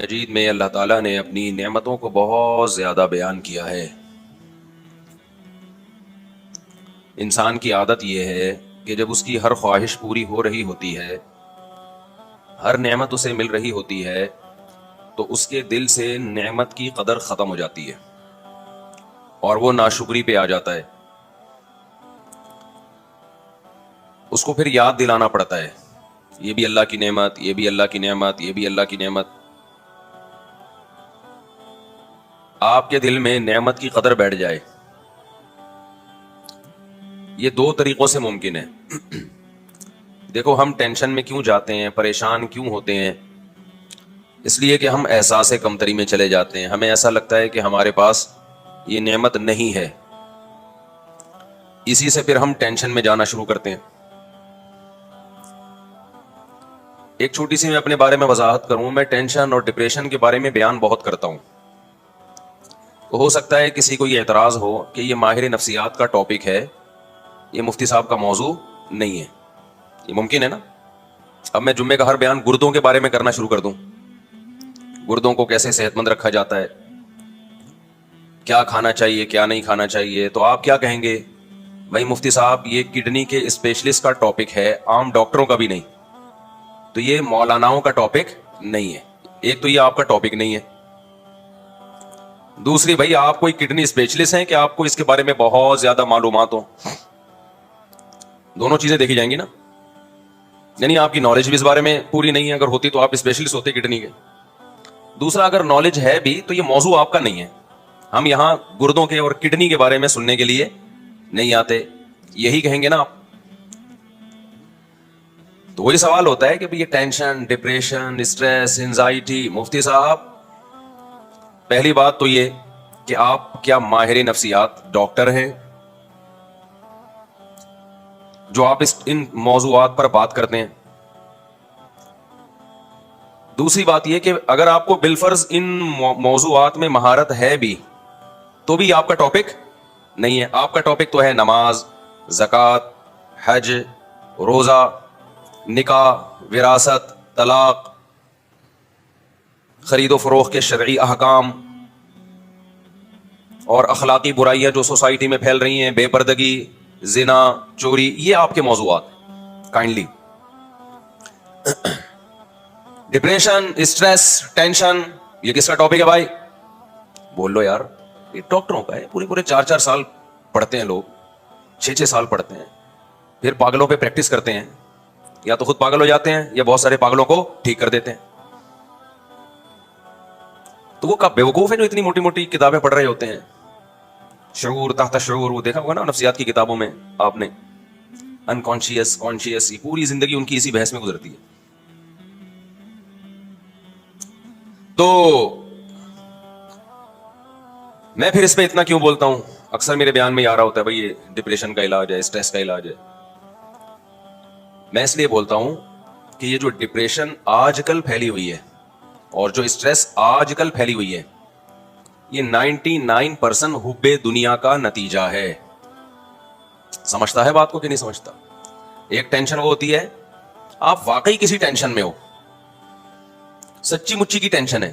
مجید میں اللہ تعالیٰ نے اپنی نعمتوں کو بہت زیادہ بیان کیا ہے۔ انسان کی عادت یہ ہے کہ جب اس کی ہر خواہش پوری ہو رہی ہوتی ہے، ہر نعمت اسے مل رہی ہوتی ہے، تو اس کے دل سے نعمت کی قدر ختم ہو جاتی ہے اور وہ ناشکری پہ آ جاتا ہے۔ اس کو پھر یاد دلانا پڑتا ہے، یہ بھی اللہ کی نعمت، یہ بھی اللہ کی نعمت، یہ بھی اللہ کی نعمت۔ آپ کے دل میں نعمت کی قدر بیٹھ جائے، یہ دو طریقوں سے ممکن ہے۔ دیکھو، ہم ٹینشن میں کیوں جاتے ہیں، پریشان کیوں ہوتے ہیں؟ اس لیے کہ ہم احساس کمتری میں چلے جاتے ہیں۔ ہمیں ایسا لگتا ہے کہ ہمارے پاس یہ نعمت نہیں ہے، اسی سے پھر ہم ٹینشن میں جانا شروع کرتے ہیں۔ ایک چھوٹی سی میں اپنے بارے میں وضاحت کروں، میں ٹینشن اور ڈپریشن کے بارے میں بیان بہت کرتا ہوں۔ ہو سکتا ہے کسی کو یہ اعتراض ہو کہ یہ ماہر نفسیات کا ٹاپک ہے، یہ مفتی صاحب کا موضوع نہیں ہے۔ یہ ممکن ہے نا؟ اب میں جمعے کا ہر بیان گردوں کے بارے میں کرنا شروع کر دوں، گردوں کو کیسے صحت مند رکھا جاتا ہے، کیا کھانا چاہیے کیا نہیں کھانا چاہیے، تو آپ کیا کہیں گے؟ بھائی مفتی صاحب، یہ کڈنی کے اسپیشلسٹ کا ٹاپک ہے، عام ڈاکٹروں کا بھی نہیں، تو یہ مولاناؤں کا ٹاپک نہیں ہے۔ ایک تو یہ آپ کا ٹاپک نہیں ہے، دوسری بھائی آپ کوئی کڈنی اسپیشلسٹ ہیں کہ آپ کو اس کے بارے میں بہت زیادہ معلومات ہو؟ دونوں چیزیں دیکھی جائیں گی نا، یعنی آپ کی نالج بھی اس بارے میں پوری نہیں ہے، اگر ہوتی تو آپ اسپیشلسٹ ہوتے کڈنی کے۔ دوسرا، اگر نالج ہے بھی تو یہ موضوع آپ کا نہیں ہے۔ ہم یہاں گردوں کے اور کڈنی کے بارے میں سننے کے لیے نہیں آتے، یہی کہیں گے نا آپ۔ تو وہی سوال ہوتا ہے کہ یہ ٹینشن، ڈپریشن، اسٹریس، انزائٹی، مفتی صاحب پہلی بات تو یہ کہ آپ کیا ماہر نفسیات ڈاکٹر ہیں جو آپ ان موضوعات پر بات کرتے ہیں؟ دوسری بات یہ کہ اگر آپ کو بالفرض ان موضوعات میں مہارت ہے بھی تو بھی آپ کا ٹاپک نہیں ہے۔ آپ کا ٹاپک تو ہے نماز، زکوٰۃ، حج، روزہ، نکاح، وراثت، طلاق، خرید و فروخت کے شرعی احکام اور اخلاقی برائیاں جو سوسائٹی میں پھیل رہی ہیں، بے پردگی، زنا، چوری، یہ آپ کے موضوعات کائنڈلی۔ ڈپریشن، اسٹریس، ٹینشن، یہ کس کا ٹاپک ہے بھائی؟ بول لو یار، یہ ڈاکٹروں کا ہے۔ پورے 4 سال پڑھتے ہیں لوگ، 6 سال پڑھتے ہیں، پھر پاگلوں پہ پریکٹس کرتے ہیں، یا تو خود پاگل ہو جاتے ہیں یا بہت سارے پاگلوں کو ٹھیک کر دیتے ہیں۔ تو وہ کب بیوقوف ہے جو اتنی موٹی موٹی کتابیں پڑھ رہے ہوتے ہیں؟ شعور، تحت شعور، وہ دیکھا ہوگا نا نفسیات کی کتابوں میں آپ نے، انکانشیس، کانشیس، پوری زندگی ان کی اسی بحث میں گزرتی ہے۔ تو میں پھر اس پہ اتنا کیوں بولتا ہوں؟ اکثر میرے بیان میں آ رہا ہوتا ہے بھائی یہ ڈپریشن کا علاج ہے، اسٹریس کا علاج ہے۔ میں اس لیے بولتا ہوں کہ یہ جو ڈپریشن آج کل پھیلی ہوئی ہے اور جو اسٹریس آج کل پھیلی ہوئی ہے، یہ 99% حب دنیا کا نتیجہ ہے۔ سمجھتا ہے بات کو کہ نہیں سمجھتا؟ ایک ٹینشن وہ ہوتی ہے آپ واقعی کسی ٹینشن میں ہو، سچی مچی کی ٹینشن ہے،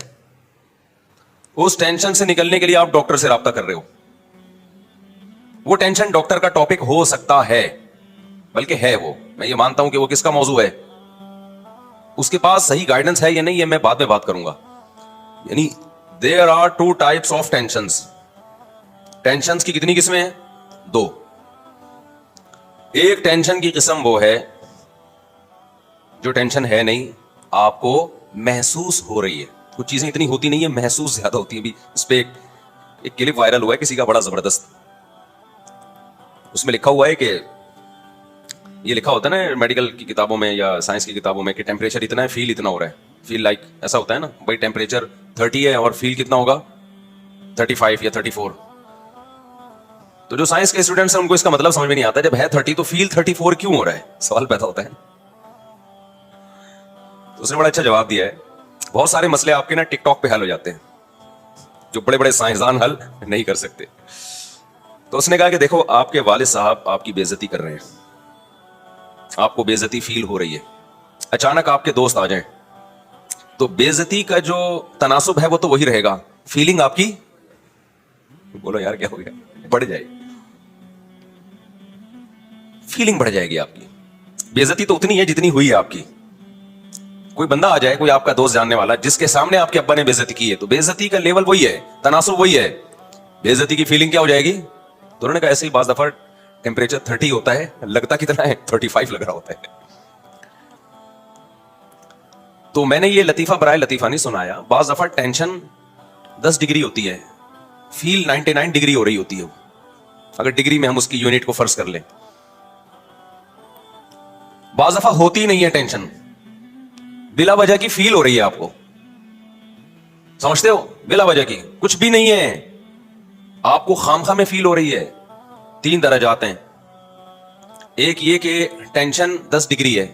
اس ٹینشن سے نکلنے کے لیے آپ ڈاکٹر سے رابطہ کر رہے ہو۔ وہ ٹینشن ڈاکٹر کا ٹاپک ہو سکتا ہے، بلکہ ہے، وہ میں یہ مانتا ہوں کہ وہ کس کا موضوع ہے۔ اس کے پاس صحیح گائیڈنس ہے یا نہیں، یہ میں بعد میں بات کروں گا۔ یعنی there are 2 types of tensions۔ Tensions کی کتنی قسمیں ہیں؟ 2۔ ایک ٹینشن کی قسم وہ ہے جو ٹینشن ہے نہیں، آپ کو محسوس ہو رہی ہے۔ کچھ چیزیں اتنی ہوتی نہیں ہے، محسوس زیادہ ہوتی ہیں۔ بھی اس پہ ایک کلپ وائرل ہوا ہے کسی کا بڑا زبردست، اس میں لکھا ہوا ہے کہ یہ لکھا ہوتا ہے نا میڈیکل کی کتابوں میں یا سائنس کی کتابوں میں کہ ٹیمپریچر اتنا ہے، فیل اتنا ہو رہا ہے، فیل لائک ایسا ہوتا ہے نا بھائی، ٹیمپریچر 30 ہے اور فیل کتنا ہوگا؟ 35 یا 34۔ تو جو سائنس کے اسٹوڈنٹس ہیں ان کو اس کا مطلب سمجھ میں نہیں آتا، جب ہے 30 تو فیل 34 کیوں ہو رہا ہے؟ سوال پیدا ہوتا ہے۔ تو اس نے بڑا اچھا جواب دیا ہے، بہت سارے مسئلے آپ کے نا ٹک ٹاک پہ حل ہو جاتے ہیں جو بڑے بڑے سائنسدان حل نہیں کر سکتے۔ تو اس نے کہا کہ دیکھو، آپ کے والد صاحب آپ کی بے عزتی کر رہے ہیں، آپ کو بے عزتی فیل ہو رہی ہے، اچانک آپ کے دوست آ جائیں तो बेइज्जती का जो तनासुब है वो तो वही रहेगा, फीलिंग आपकी, बोलो यार क्या हो गया, बढ़ जाएगी, फीलिंग बढ़ जाएगी आपकी। बेइज्जती तो उतनी है जितनी हुई है आपकी। कोई बंदा आ जाए, कोई आपका दोस्त जानने वाला, जिसके सामने आपके अब्बा ने बेइज्जती की है, तो बेइज्जती का लेवल वही है, तनासुब वही है, बेइज्जती की फीलिंग क्या हो जाएगी? तो उन्होंने कहा ऐसे ही बाज दफा टेम्परेचर 30 होता है, लगता कितना है 35 लग रहा होता है। तो मैंने ये लतीफा बराए लतीफा नहीं सुनाया, बाज दफा टेंशन 10 डिग्री होती है, फील 99 डिग्री हो रही होती है, अगर डिग्री में हम उसकी यूनिट को फर्ज कर लें। बाज दफा होती नहीं है टेंशन, बिला वजह की फील हो रही है आपको, समझते हो? बिला वजह की कुछ भी नहीं है, आपको खामखा में फील हो रही है। 3 दर्जात हैं, एक ये कि टेंशन 10 डिग्री है,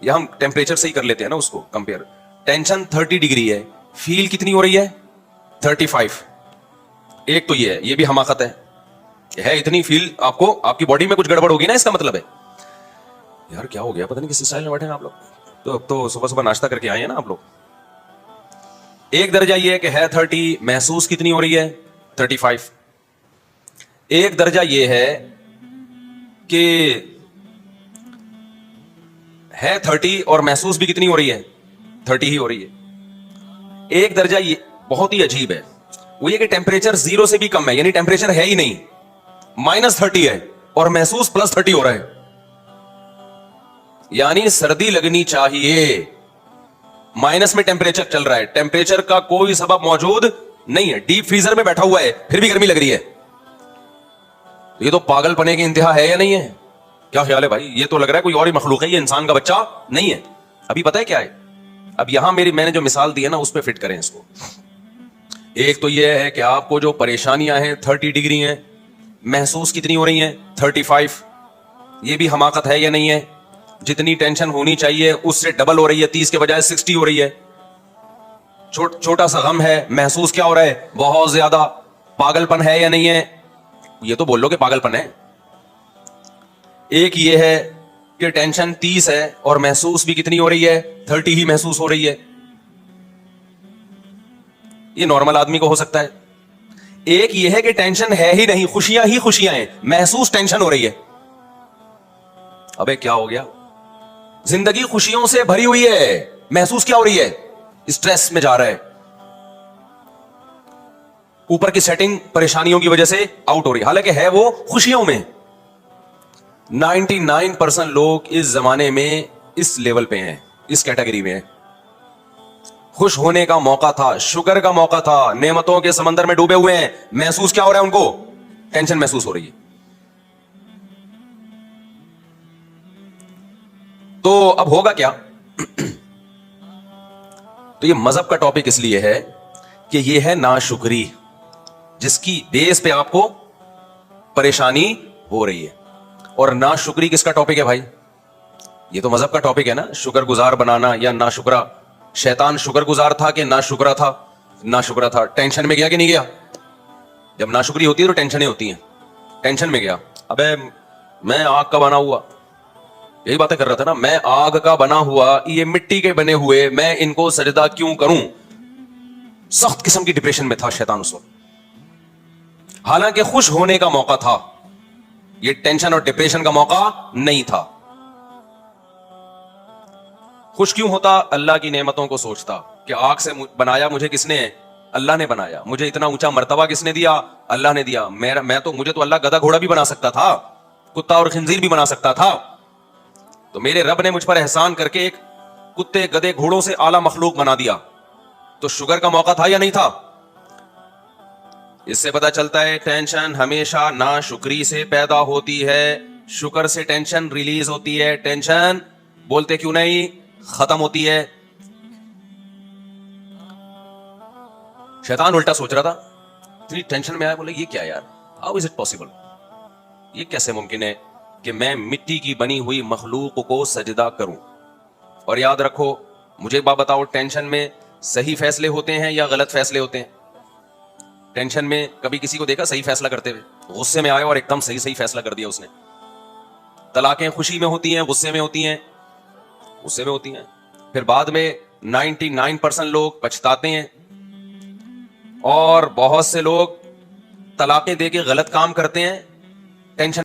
या हम टेम्परेचर से ही कर लेते हैं ना उसको कंपेयर, टेंशन 30 डिग्री है, फील कितनी हो रही है? 35। एक तो ये है, ये भी हमाकत है इतनी फील आपको, आपकी बॉडी में कुछ गड़बड़ होगी ना, इसका मतलब है। यार क्या हो गया, पता नहीं किस स्टाइल में बैठे हैं आप लोग, तो अब तो सुबह सुबह नाश्ता करके आए हैं ना आप लोग। एक दर्जा ये है कि है 30, महसूस कितनी हो रही है? 35। एक दर्जा ये है कि है 30 और महसूस भी कितनी हो रही है? 30 ही हो रही है। एक दर्जा ये बहुत ही अजीब है, वो ये कि टेम्परेचर 0 से भी कम है, यानी टेम्परेचर है ही नहीं, -30 है और महसूस +30 हो रहा है, यानी सर्दी लगनी चाहिए, माइनस में टेम्परेचर चल रहा है, टेम्परेचर का कोई सबब मौजूद नहीं है, डीप फ्रीजर में बैठा हुआ है फिर भी गर्मी लग रही है। तो ये तो पागलपने की इंतहा है या नहीं है? क्या ख्याल है भाई? ये तो लग रहा है कोई और ही मखलूक है, ये इंसान का बच्चा नहीं है। अभी पता है क्या है, अब यहां मैंने जो मिसाल दी है ना, उस पर फिट करें इसको। एक तो ये है कि आपको जो परेशानियां हैं 30 डिग्री हैं, महसूस कितनी हो रही हैं? 35। ये भी हमाकत है या नहीं है? जितनी टेंशन होनी चाहिए उससे डबल हो रही है, 30 के बजाय 60 हो रही है। छोटा सा गम है, महसूस क्या हो रहा है? बहुत ज्यादा। पागलपन है या नहीं है? ये तो बोल लो कि पागलपन है। एक ये है कि टेंशन 30 है और महसूस भी कितनी हो रही है? 30 ही महसूस हो रही है। ये नॉर्मल आदमी को हो सकता है। एक ये है कि टेंशन है ही नहीं, खुशियां ही खुशियां हैं, महसूस टेंशन हो रही है। अबे क्या हो गया? जिंदगी खुशियों से भरी हुई है, महसूस क्या हो रही है? स्ट्रेस में जा रहा है, ऊपर की सेटिंग परेशानियों की वजह से आउट हो रही है, हालांकि है वो खुशियों में। 99% लोग इस जमाने में इस लेवल पे हैं, इस कैटेगरी में हैं। खुश होने का मौका था, शुक्र का मौका था, नेमतों के समंदर में डूबे हुए हैं, महसूस क्या हो रहा है उनको? टेंशन महसूस हो रही है। तो अब होगा क्या? तो ये मजहब का टॉपिक इसलिए है कि ये है नाशुक्री, जिसकी बेस पे आपको परेशानी हो रही है। और नाशुक्री किसका टॉपिक है भाई? ये तो मजहब का टॉपिक है ना, शुक्रगुजार बनाना या नाशुक्रा। शैतान शुक्रगुजार था कि नाशुक्रा था? नाशुक्रा था। टेंशन में गया कि नहीं गया? जब नाशुक्री होती है तो टेंशनें होती हैं, टेंशन में गया। अबे मैं आग का बना हुआ, यही बातें कर रहा था ना, मैं आग का बना हुआ, ये मिट्टी के बने हुए, मैं इनको सजदा क्यों करूं? सख्त किस्म की डिप्रेशन में था शैतान उस वक्त, हालांकि खुश होने का मौका था, ये टेंशन और डिप्रेशन का मौका नहीं था। खुश क्यों होता? अल्लाह की नेमतों को सोचता कि आग से बनाया मुझे किसने? अल्लाह ने बनाया। मुझे इतना ऊंचा मर्तबा किसने दिया? अल्लाह ने दिया। मुझे तो अल्लाह गधा घोड़ा भी बना सकता था, कुत्ता और खिंजीर भी बना सकता था। तो मेरे रब ने मुझ पर एहसान करके एक कुत्ते गधे घोड़ों से आला मखलूक बना दिया। तो शुगर का मौका था या नहीं था? इससे पता चलता है टेंशन हमेशा नाशुक्री से पैदा होती है, शुक्र से टेंशन रिलीज होती है। टेंशन बोलते क्यों नहीं, खत्म होती है। शैतान उल्टा सोच रहा था, इतनी टेंशन में आया, बोले ये क्या यार, हाउ इज इट पॉसिबल, ये कैसे मुमकिन है कि मैं मिट्टी की बनी हुई मखलूक को सजदा करूं? और याद रखो, मुझे बात बताओ, टेंशन में सही फैसले होते हैं या गलत फैसले होते हैं? टेंशन में कभी किसी को देखा सही फैसला करते हुए? गुस्से में आए और एकदम सही फैसला कर दिया उसने। तलाकें खुशी में होती हैं, गुस्से में होती हैं? गुस्से में होती हैं। फिर बाद में 99% لوگ پچھتاتے ہیں, اور بہت سے لوگ طلاقیں دے کے غلط کام کرتے ہیں, ٹینشن